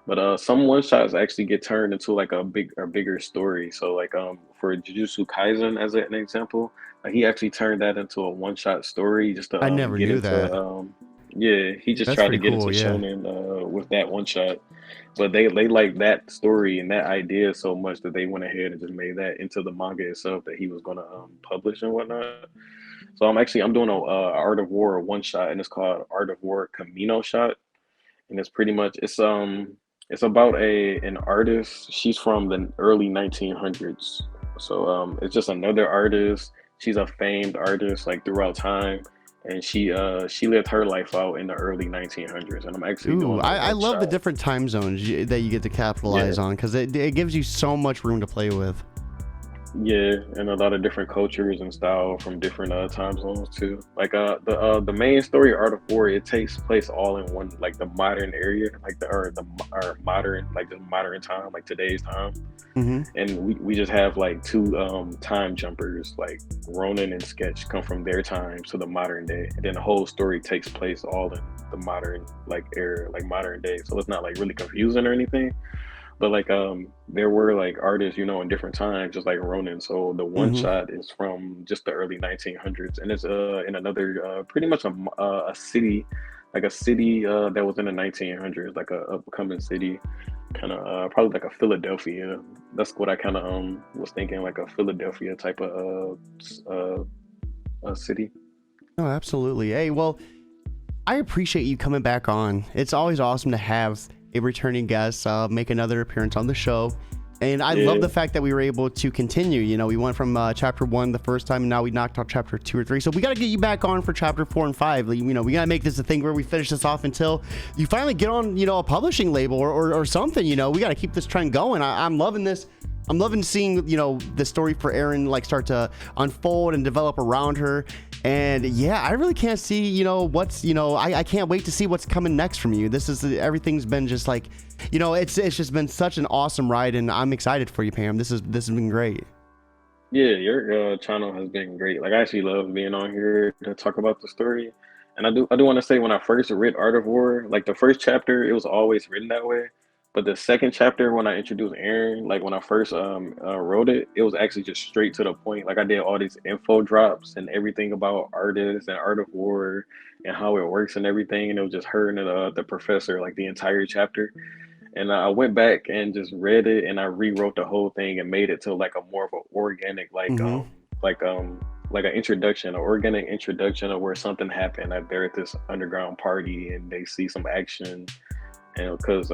But some one shots actually get turned into like a bigger story. So like for Jujutsu Kaisen as an example, he actually turned that into a one shot story just to I never get knew into that. yeah, he just That's tried to pretty get cool. into Yeah. shonen with that one shot. But they like that story and that idea so much that they went ahead and just made that into the manga itself that he was gonna publish and whatnot. So I'm doing a Art of War one shot and it's called Art of War Camino shot, and it's pretty much it's about a an artist. She's from the early 1900s, so it's just another artist. She's a famed artist like throughout time, and she lived her life out in the early 1900s. And I'm actually Ooh, doing a I one love the shot. different time zones that you get to capitalize Yeah, on because it gives you so much room to play with. yeah, and a lot of different cultures and style from different time zones too. Like the main story Art of War, it takes place all in one like the modern area, like or modern like the modern time, like today's time. Mm-hmm. And we just have like two time jumpers, like Ronan and Sketch come from their time to the modern day, and then the whole story takes place all in the modern like era, like modern day. So it's not like really confusing or anything. But like there were like artists, in different times, just like Ronan. So the one Mm-hmm. shot is from just the early 1900s, and it's in another pretty much a city, like a city that was in the 1900s, like a upcoming city, kind of probably like a Philadelphia. That's what I kind of was thinking, like a Philadelphia type of city. No, absolutely. Hey, well, I appreciate you coming back on. It's always awesome to have a returning guest make another appearance on the show. And I love Yeah, the fact that we were able to continue. We went from chapter 1 the first time, and now we knocked out chapter 2 or 3. So we got to get you back on for chapter 4 and 5. We got to make this a thing where we finish this off until you finally get on, a publishing label or something. We got to keep this trend going. I'm loving this. I'm loving seeing, the story for Aaron like start to unfold and develop around her. And yeah, I really can't see, what's, I can't wait to see what's coming next from you. Everything's been just like, it's just been such an awesome ride, and I'm excited for you, Pam. This has been great. yeah, your channel has been great. Like I actually love being on here to talk about the story. And I do want to say when I first read Art of War, like the first chapter, it was always written that way. But the second chapter, when I introduced Aaron, like when I first wrote it, it was actually just straight to the point. Like I did all these info drops and everything about artists and Art of War and how it works and everything. And it was just her and the professor, like the entire chapter. And I went back and just read it, and I rewrote the whole thing and made it to like a more of an organic, Mm-hmm. like um, like an introduction, an organic introduction of where something happened. Like they're at this underground party and they see some action, and because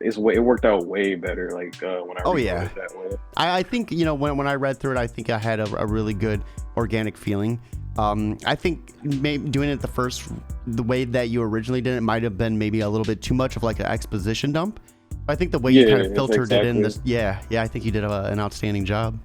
it worked out way better like when I Oh rewrote yeah. it that way. I think, when I read through it, I think I had a really good organic feeling. I think maybe doing it the way that you originally did it might have been maybe a little bit too much of like an exposition dump. I think the way you Yeah, kind of filtered it in exactly. I think you did an outstanding job.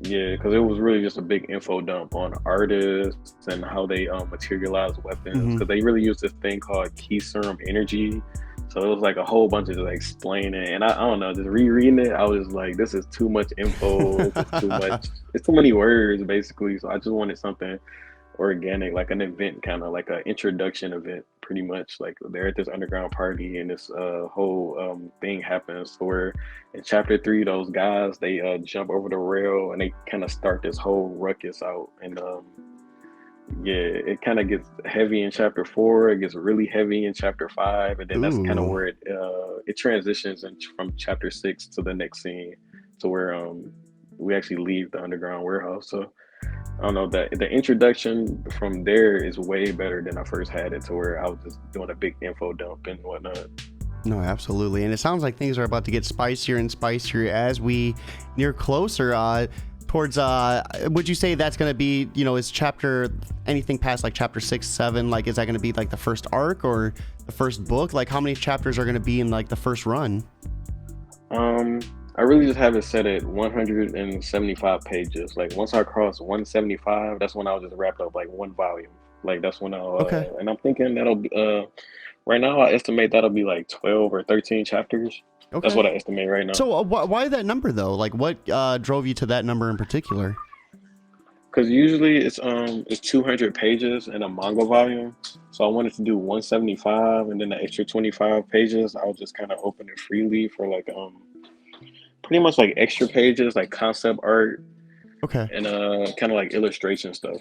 Yeah, because it was really just a big info dump on artists and how they materialize weapons. Hmm. Because they really use this thing called key serum energy. So it was like a whole bunch of just explaining, and I don't know, just rereading it, I was like, this is too much info. This is too much. It's too many words, basically. So I just wanted something organic, like an event, kind of like an introduction event, pretty much. Like they're at this underground party, and this whole thing happens where in chapter three, those guys they jump over the rail and they kind of start this whole ruckus out, and yeah, it kind of gets heavy in chapter four. It gets really heavy in chapter five, and then that's kind of Ooh. where it transitions from chapter six to the next scene, to where we actually leave the underground warehouse. So I don't know, that the introduction from there is way better than I first had it, to where I was just doing a big info dump and whatnot. No, absolutely. And it sounds like things are about to get spicier and spicier as we near closer towards would you say that's going to be, is chapter anything past like chapter 6, 7, like is that going to be like the first arc or the first book? Like how many chapters are going to be in like the first run? Um, I really just have it set at 175 pages. Like once I cross 175, that's when I'll just wrap up like one volume. Like that's when I'll Okay. and I'm thinking that'll be right now I estimate that'll be like 12 or 13 chapters. That's Okay. what I estimate right now. So why that number though? Like what drove you to that number in particular? Because usually it's 200 pages in a manga volume. So I wanted to do 175, and then the extra 25 pages I'll just kind of open it freely for like pretty much like extra pages, like concept art Okay. and kind of like illustration stuff.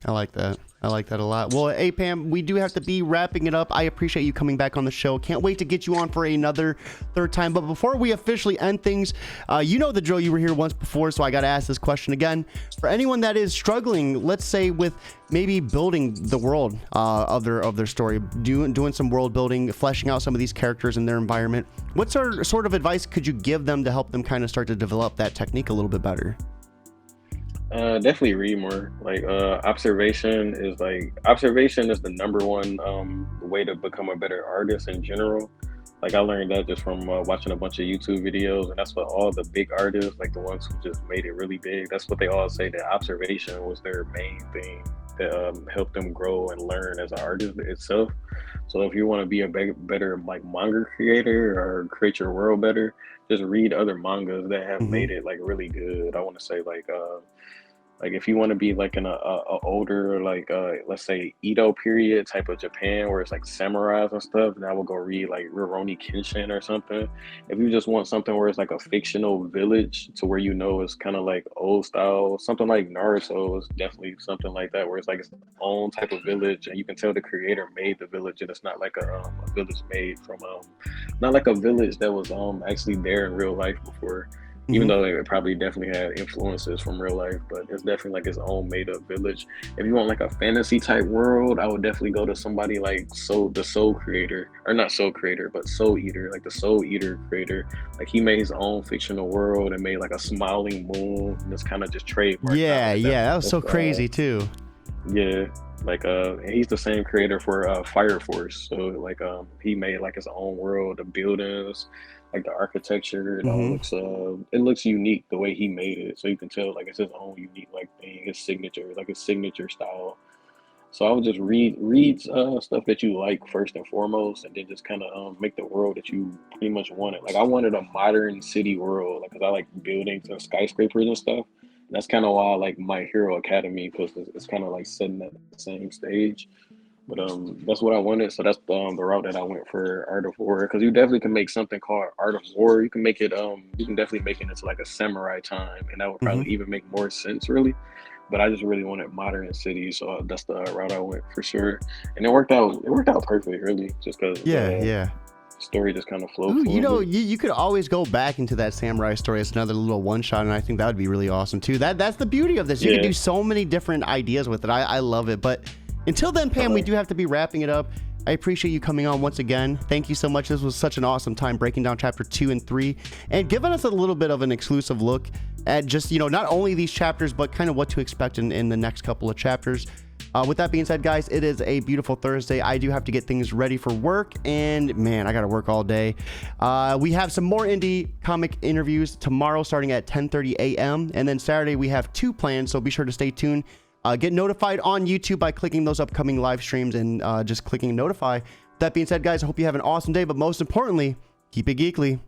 I like that. I like that a lot. Well, hey, Pam, we do have to be wrapping it up. I appreciate you coming back on the show. Can't wait to get you on for another third time. But before we officially end things, you know the drill. You were here once before, so I got to ask this question again. For anyone that is struggling, let's say with maybe building the world of their story, doing some world building, fleshing out some of these characters in their environment, what sort of advice could you give them to help them kind of start to develop that technique a little bit better? Definitely read more. Like observation is the number one way to become a better artist in general. Like I learned that just from watching a bunch of YouTube videos, and that's what all the big artists, like the ones who just made it really big, that's what they all say. That observation was their main thing that helped them grow and learn as an artist itself. So if you want to be a better like manga creator or create your world better, just read other mangas that have Hmm. made it like really good. I want to say like if you want to be like in a older like let's say Edo period type of Japan where it's like samurais and stuff, then I would go read like Rurouni Kenshin or something. If you just want something where it's like a fictional village to where it's kind of like old style, something like Naruto is definitely something like that where it's like its own type of village and you can tell the creator made the village and it's not like a village made from not like a village that was actually there in real life before, even Hmm. though it probably definitely had influences from real life, but it's definitely like its own made up village. If you want like a fantasy type world, I would definitely go to somebody like the Soul Creator, or not Soul Creator, but Soul Eater, like the Soul Eater creator. Like he made his own fictional world and made like a smiling moon, and it's kind of just trademarked now. Yeah, Like yeah, that was that's so crazy too. yeah, like and he's the same creator for Fire Force. So like he made like his own world, the buildings, like the architecture, Hmm. it looks unique the way he made it. So you can tell like it's his own unique like thing, his signature style. So I would just read stuff that you like first and foremost, and then just kind of make the world that you pretty much wanted. Like I wanted a modern city world, like because I like buildings and skyscrapers and stuff. And that's kind of why I like My Hero Academy because it's kind of like setting at the same stage. But that's what I wanted. So that's the route that I went for Art of War. Because you definitely can make something called Art of War. You can make it you can definitely make it into like a samurai time, and that would Hmm. probably even make more sense really. But I just really wanted modern cities, so that's the route I went for sure. And it worked out perfect really, just because Yeah, the yeah. story just kind of flowed Ooh, fluently. you could always go back into that samurai story as another little one shot, and I think that would be really awesome too. That's the beauty of this. You can Yeah. do so many different ideas with it. I love it. But until then, Pam, we Uh, do have to be wrapping it up. I appreciate you coming on once again. Thank you so much. This was such an awesome time breaking down chapter 2 and 3 and giving us a little bit of an exclusive look at just, you know, not only these chapters, but kind of what to expect in the next couple of chapters. With that being said, guys, it is a beautiful Thursday. I do have to get things ready for work, and man, I gotta work all day. We have some more indie comic interviews tomorrow starting at 10:30 a.m. and then Saturday we have 2 planned, so be sure to stay tuned. Get notified on YouTube by clicking those upcoming live streams and just clicking notify. That being said, guys, I hope you have an awesome day, but most importantly, keep it geekly.